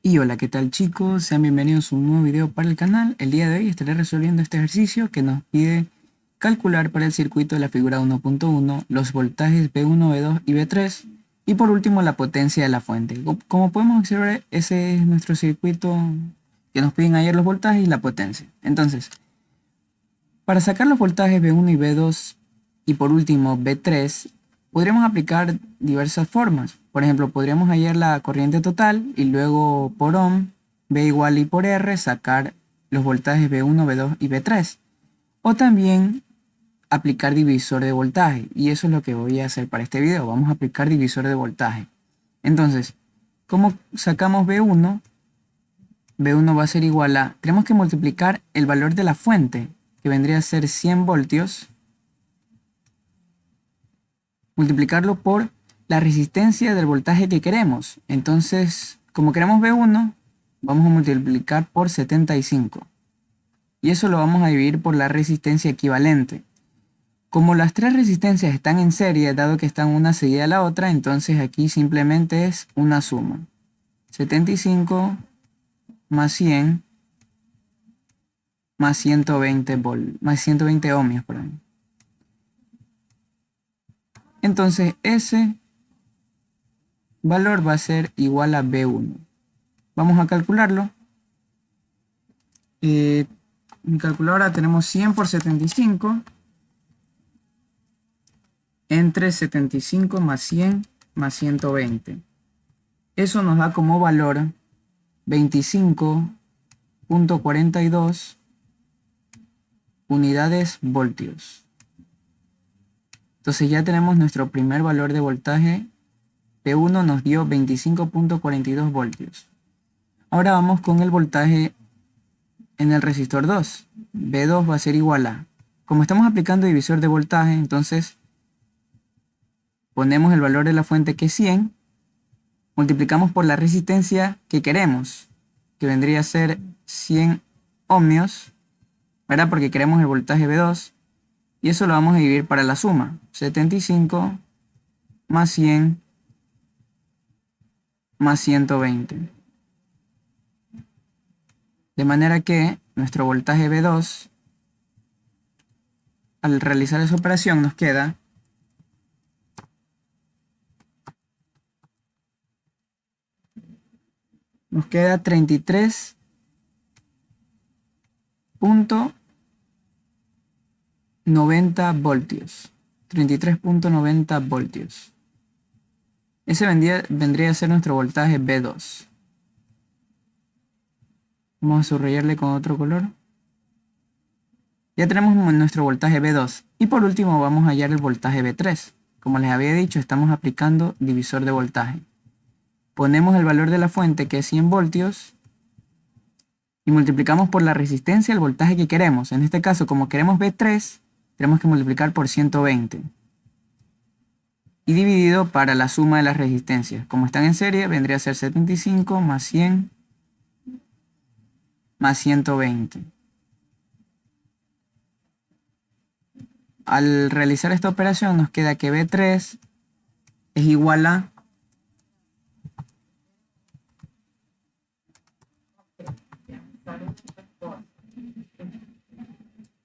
Y hola, ¿qué tal chicos? Sean bienvenidos a un nuevo video para el canal. El día de hoy estaré resolviendo este ejercicio que nos pide calcular para el circuito de la figura 1.1 los voltajes V1, V2 y V3 y por último la potencia de la fuente. Como podemos observar, ese es nuestro circuito que nos piden ayer los voltajes y la potencia. Entonces, para sacar los voltajes V1 y V2 y por último V3, podríamos aplicar diversas formas. Por ejemplo, podríamos hallar la corriente total y luego por ohm, V igual I por R, sacar los voltajes V1, V2 y V3. O también aplicar divisor de voltaje. Y eso es lo que voy a hacer para este video. Vamos a aplicar divisor de voltaje. Entonces, ¿cómo sacamos V1? V1 va a ser igual a... Tenemos que multiplicar el valor de la fuente, que vendría a ser 100 voltios, multiplicarlo por la resistencia del voltaje que queremos. Entonces, como queremos V1, vamos a multiplicar por 75. Y eso lo vamos a dividir por la resistencia equivalente. Como las tres resistencias están en serie, dado que están una seguida de la otra, entonces aquí simplemente es una suma. 75 más 100 más 120 ohmios, perdón. Entonces ese valor va a ser igual a V1. Vamos a calcularlo. En mi calculadora tenemos 100 por 75 entre 75 más 100 más 120. Eso nos da como valor 25.42 unidades voltios. Entonces ya tenemos nuestro primer valor de voltaje. P1 nos dio 25.42 voltios. Ahora vamos con el voltaje en el resistor 2. V2 va a ser igual a... Como estamos aplicando divisor de voltaje, entonces ponemos el valor de la fuente que es 100, multiplicamos por la resistencia que queremos, que vendría a ser 100 ohmios, ¿verdad? Porque queremos el voltaje V2, y eso lo vamos a dividir para la suma. 75 más 100 más 120. De manera que nuestro voltaje V2, al realizar esa operación, nos queda 33.90 voltios. 33.90 voltios. Ese vendría a ser nuestro voltaje V2. Vamos a subrayarle con otro color. Ya tenemos nuestro voltaje V2. Y por último vamos a hallar el voltaje V3. Como les había dicho, estamos aplicando divisor de voltaje. Ponemos el valor de la fuente, que es 100 voltios, y multiplicamos por la resistencia el voltaje que queremos. En este caso, como queremos V3, tenemos que multiplicar por 120. Y dividido para la suma de las resistencias. Como están en serie, vendría a ser 75 más 100 más 120. Al realizar esta operación nos queda que V3 es igual a...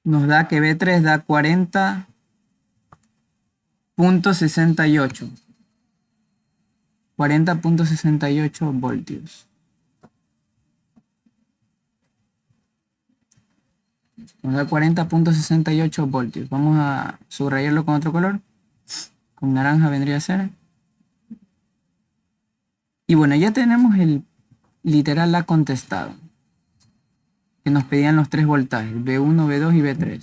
Nos da que V3 da 40.68. 40.68 voltios. Nos da 40.68 voltios. Vamos a subrayarlo con otro color. Con naranja vendría a ser. Y bueno, ya tenemos el literal A contestado, que nos pedían los tres voltajes, V1, V2 y V3.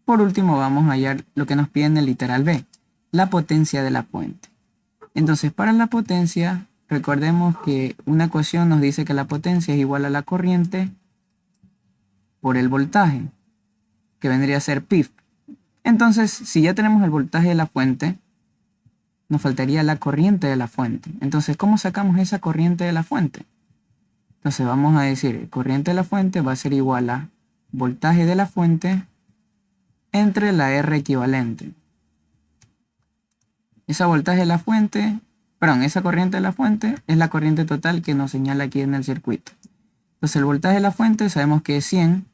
Por último vamos a hallar lo que nos piden el literal B, la potencia de la fuente. Entonces para la potencia, recordemos que una ecuación nos dice que la potencia es igual a la corriente por el voltaje, que vendría a ser π. Entonces, si ya tenemos el voltaje de la fuente, nos faltaría la corriente de la fuente. Entonces, ¿cómo sacamos esa corriente de la fuente? Entonces vamos a decir, corriente de la fuente va a ser igual a voltaje de la fuente entre la R equivalente. Esa voltaje de la fuente Perdón, esa corriente de la fuente es la corriente total que nos señala aquí en el circuito. Entonces el voltaje de la fuente sabemos que es 100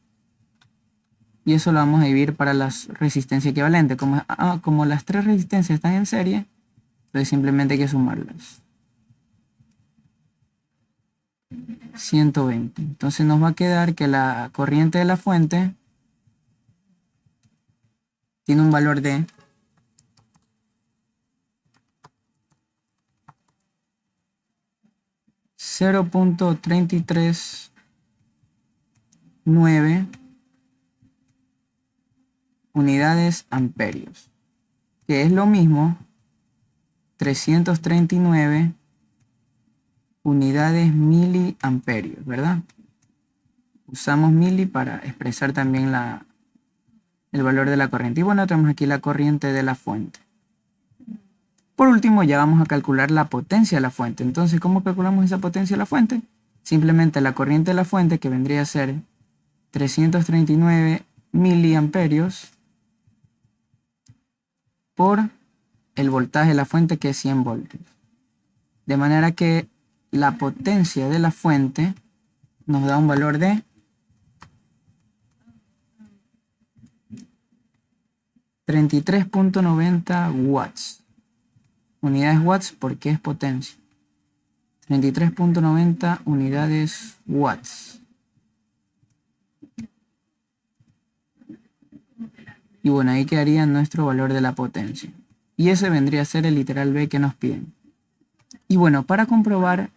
y eso lo vamos a dividir para las resistencias equivalentes. Como las tres resistencias están en serie, entonces simplemente hay que sumarlas. 120. Entonces nos va a quedar que la corriente de la fuente tiene un valor de 0.339 unidades amperios, que es lo mismo 339 unidades miliamperios, ¿verdad? Usamos mili para expresar también el valor de la corriente. Y bueno, tenemos aquí la corriente de la fuente. Por último, ya vamos a calcular la potencia de la fuente. Entonces, ¿cómo calculamos esa potencia de la fuente? Simplemente la corriente de la fuente, que vendría a ser 339 miliamperios, por el voltaje de la fuente, que es 100 voltios. De manera que la potencia de la fuente nos da un valor de 33.90 watts. Unidades watts porque es potencia. 33.90 unidades watts. Y bueno, ahí quedaría nuestro valor de la potencia. Y ese vendría a ser el literal B que nos piden. Y bueno, para comprobar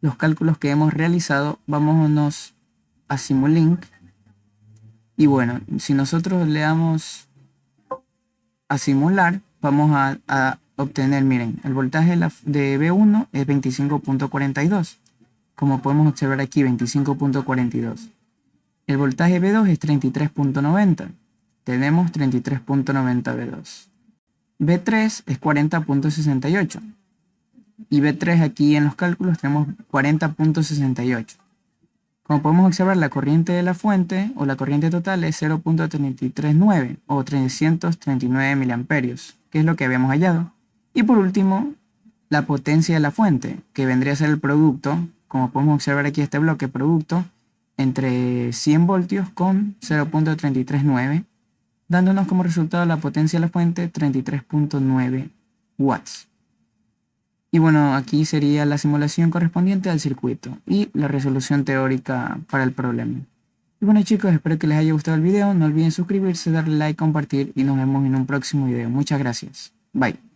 los cálculos que hemos realizado, vámonos a Simulink. Y bueno, si nosotros le damos a simular, vamos a obtener, miren, el voltaje de B1 es 25.42. Como podemos observar aquí, 25.42. El voltaje B2 es 33.90. Tenemos 33.90 B2. B3 es 40.68. Y B3 aquí en los cálculos tenemos 40.68. Como podemos observar, la corriente de la fuente o la corriente total es 0.339 o 339 miliamperios, que es lo que habíamos hallado. Y por último, la potencia de la fuente, que vendría a ser el producto, como podemos observar aquí este bloque, producto entre 100 voltios con 0.339, dándonos como resultado la potencia de la fuente 33.9 watts. Y bueno, aquí sería la simulación correspondiente al circuito y la resolución teórica para el problema. Y bueno chicos, espero que les haya gustado el video. No olviden suscribirse, darle like, compartir y nos vemos en un próximo video. Muchas gracias. Bye.